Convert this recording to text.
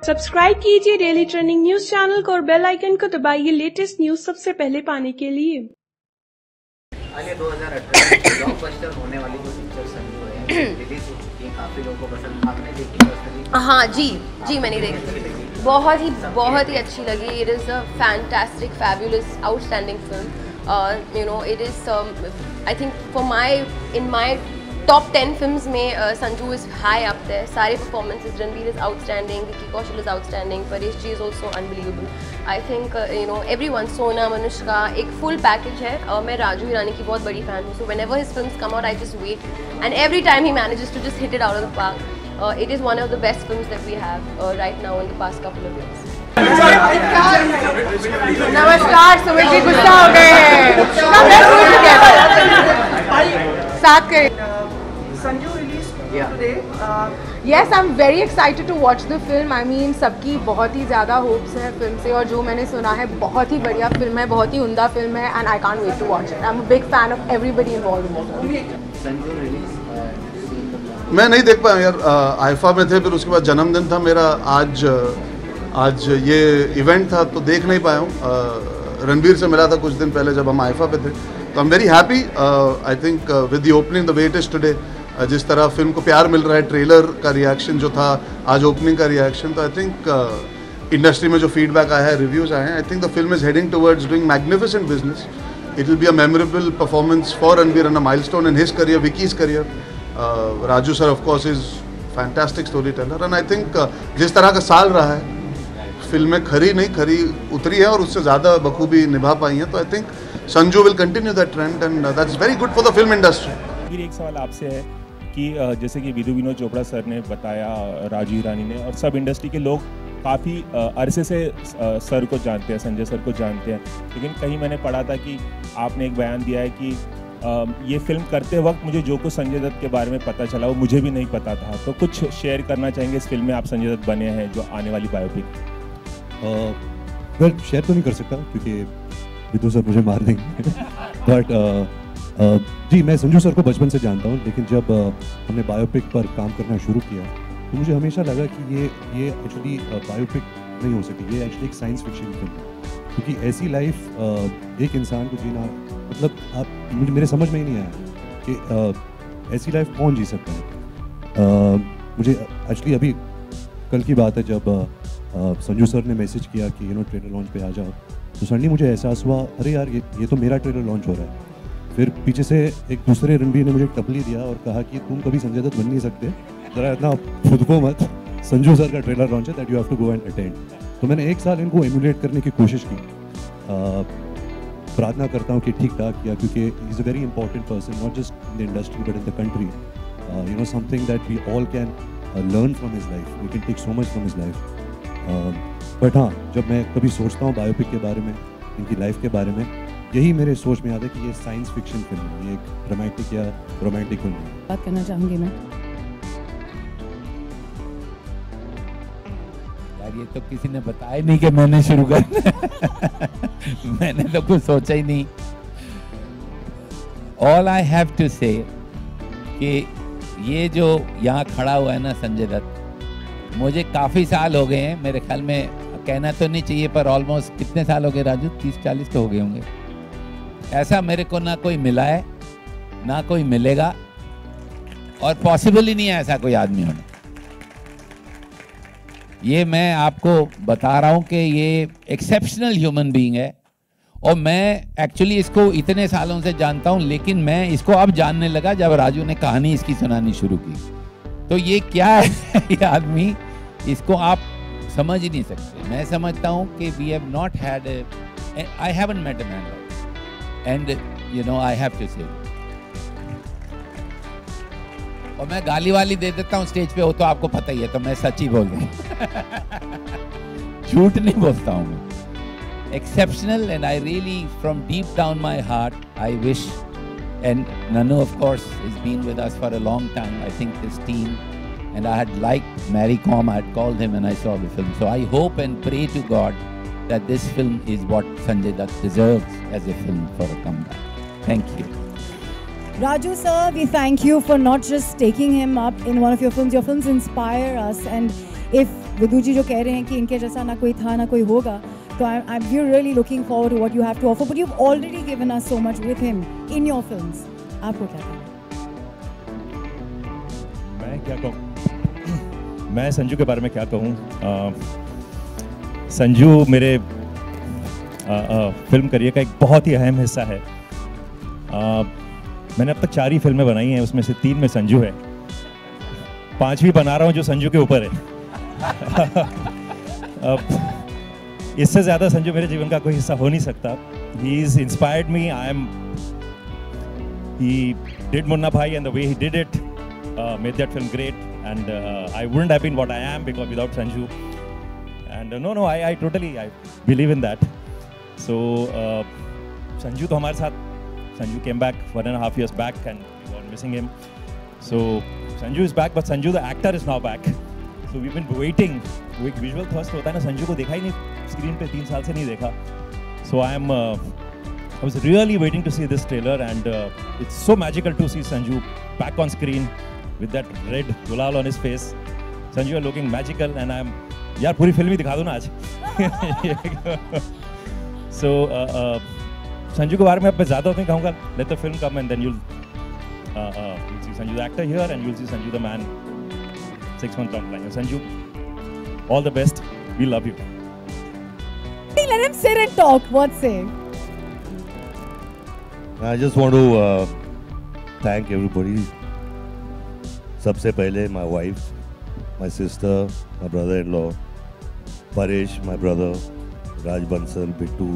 Subscribe कीजिए daily trending news channel को और बेल आइकन को दबाइए लेटेस्ट न्यूज सबसे पहले पाने के लिए। आलिया 2018 में ब्लॉकबस्टर होने वाली जो पिक्चर संजू है रिलीज हो चुकी है, काफी लोगों को पसंद, आपने देखी पर्सनली? हाँ जी मैंने देखी, बहुत ही अच्छी लगी। It is a fantastic fabulous outstanding film. You know it is I think for in my top 10 films में Sanju is high up there. सारे performances, Ranbir is outstanding, Vicky Kaushal is outstanding, Paresh ji is also unbelievable. I think you know everyone, Sona, Anushka, एक full package है। मैं राजू हिरानी की बहुत बड़ी fan हूँ, so whenever his films come out I just wait and every time he manages to just hit it out of the park. It is one of the best films that we have right now in the past couple of years. नमस्कार, सुमित जी गुस्सा हो गए हैं। साथ करें। Sanju release today. Yes, I'm very excited to watch the film. I mean, सबकी बहुत ही ज़्यादा होप्स हैं फिल्म से, और जो मैंने सुना है बहुत ही बढ़िया फिल्म है, बहुत ही उम्दा फिल्म है, and I can't wait to watch it. I'm a big fan of everybody involved in the film. Sanju release मैं नहीं देख पाया यार, आईफा में थे, फिर उसके बाद जन्मदिन था मेरा, आज ये इवेंट था तो देख नहीं पाया हूँ। रणबीर से मिला था कुछ दिन पहले जब हम आईफा पे थे, तो I am very happy. I think with the opening the way it is today, जिस तरह फिल्म को प्यार मिल रहा है, ट्रेलर का रिएक्शन जो था, आज ओपनिंग का रिएक्शन, तो आई थिंक इंडस्ट्री में जो फीडबैक आया है, रिव्यूज़ आए हैं, I think the film is heading towards doing magnificent business. It will be a memorable performance for Ranbir and a milestone in his career, wikis career. Raju sir of course is fantastic story teller, and I think जिस तरह का साल रहा है, फिल्में खरी उतरी है और उससे ज़्यादा बखूबी निभा पाई हैं, तो I think Sanju will continue that trend and that's very good for the film industry. फिर एक सवाल आपसे है कि जैसे कि विनोद चोपड़ा सर ने बताया, राजू हिरानी ने, और सब इंडस्ट्री के लोग काफ़ी अरसे से सर को जानते हैं, संजय सर को जानते हैं, लेकिन कहीं मैंने पढ़ा था कि आपने एक बयान दिया है कि ये फिल्म करते वक्त मुझे जो कुछ संजय दत्त के बारे में पता चला वो मुझे भी नहीं पता था, तो कुछ शेयर करना चाहेंगे इस फिल्म में आप संजय दत्त बने हैं जो आने वाली बायोपिक? वेल शेयर तो नहीं कर सकता क्योंकि विदु सर मुझे मार देंगे बट जी मैं संजू सर को बचपन से जानता हूँ, लेकिन जब हमने बायोपिक पर काम करना शुरू किया तो मुझे हमेशा लगा कि ये एक्चुअली बायोपिक नहीं हो सकती, ये एक्चुअली एक साइंस फिक्शन फिल्म है, क्योंकि ऐसी लाइफ एक इंसान को जीना, मतलब आप मेरे समझ में ही नहीं आया कि ऐसी लाइफ कौन जी सकता है। मुझे एक्चुअली अभी कल की बात है जब संजू सर ने मैसेज किया कि ट्रेलर लॉन्च पे आ जाओ, तो सडनली मुझे एहसास हुआ, अरे यार ये तो मेरा ट्रेलर लॉन्च हो रहा है। फिर पीछे से एक दूसरे रणबीर ने मुझे टपली दिया और कहा कि तुम कभी संजय दत्त बन नहीं सकते, ज़रा इतना खुद को मत, संजू सर का ट्रेलर लॉन्च है, that you have to go and attend. तो मैंने एक साल इनको एमुलेट करने की कोशिश की, प्रार्थना करता हूँ कि ठीक ठाक किया, क्योंकि is a very important person, not just in the industry but in the country. Something that we all can learn from his life, we can take so much from his life. But हाँ, जब मैं कभी सोचता हूँ biopic के बारे में, इनकी लाइफ के बारे में, यही मेरे सोच में आता है कि ये साइंस फिक्शन फिल्म है, ये एक ड्रामेटिक या रोमांटिक फिल्म है। बात करना चाहूँगी मैं, ये तो किसी ने बताया नहीं कि मैंने शुरू करना मैंने तो कुछ सोचा ही नहीं। ऑल आई हैव टू से कि ये जो यहाँ खड़ा हुआ है ना संजय दत्त, मुझे काफ़ी साल हो गए हैं, मेरे ख्याल में कहना तो नहीं चाहिए पर ऑलमोस्ट कितने साल हो गए राजू, 30-40 तो हो गए होंगे। ऐसा मेरे को ना कोई मिला है ना कोई मिलेगा, और पॉसिबल ही नहीं है ऐसा कोई आदमी होना। ये मैं आपको बता रहा हूँ कि ये एक्सेप्शनल ह्यूमन बीइंग है, और मैं एक्चुअली इसको इतने सालों से जानता हूँ, लेकिन मैं इसको अब जानने लगा जब राजू ने कहानी इसकी सुनानी शुरू की। तो ये क्या है ये आदमी, इसको आप समझ ही नहीं सकते। मैं समझता हूँ कि we have not had, I haven't met a man and I have to say, और मैं गाली वाली दे देता हूँ स्टेज पे, हो तो आपको पता ही है, तो मैं सच ही बोल रहा हूँ झूठ नहीं बोलता हूँ मैं। Exceptional, and I really, from deep down my heart, I wish, and Nanu of course has been with us for a long time, I think this team, and I had liked Mary Com, I had called him when I saw the film, so I hope and pray to God that this film is what Sanjay Dutt deserves as a film for a comeback. Thank you. Raju sir, we thank you for not just taking him up in one of your films. Your films inspire us, and if Vidhu ji जो कह रहे हैं कि इनके जैसा ना कोई था ना कोई होगा, तो I am really looking forward to what you have to offer, but you have already given us so much with him in your films. आपको क्या कहना? मैं क्या कहूँ, मैं संजू के बारे में क्या कहूँ. संजू मेरे फिल्म करियर का एक बहुत ही अहम हिस्सा है. मैंने अब तक 4 ही फिल्में बनाई हैं, उसमें से 3 में संजू है, 5वीं बना रहा हूँ जो संजू के ऊपर है. अब इससे ज़्यादा संजू मेरे जीवन का कोई हिस्सा हो नहीं सकता. He is inspired me. He did Munna Bhai, and the way he did it made that film great. And I wouldn't have been what I am without Sanju. And no, I totally believe in that. So Sanju तो हमारे साथ, Sanju came back 1.5 years back, and we were missing him. So Sanju is back, but Sanju the actor is now back. So we've been waiting. वो एक visual thirst होता है ना, संजू को देखा ही नहीं स्क्रीन पे, 3 साल से नहीं देखा. So I was really waiting to see this trailer, and it's so magical to see Sanju back on screen with that red gulal on his face. Sanju, you're looking magical, and यार पूरी film ही दिखा दो ना आज. So Sanju के बारे में अब मैं ज़्यादा नहीं कहूँगा. Let the film come, and then you'll see Sanju the actor here, and you'll see Sanju the man 6 months down the line. Sanju, all the best. We love you. Let him sit and talk. What say? I just want to thank everybody. सबसे पहले my wife, my sister, my brother-in-law, Paresh, my brother, Raj Bansal, Bittu,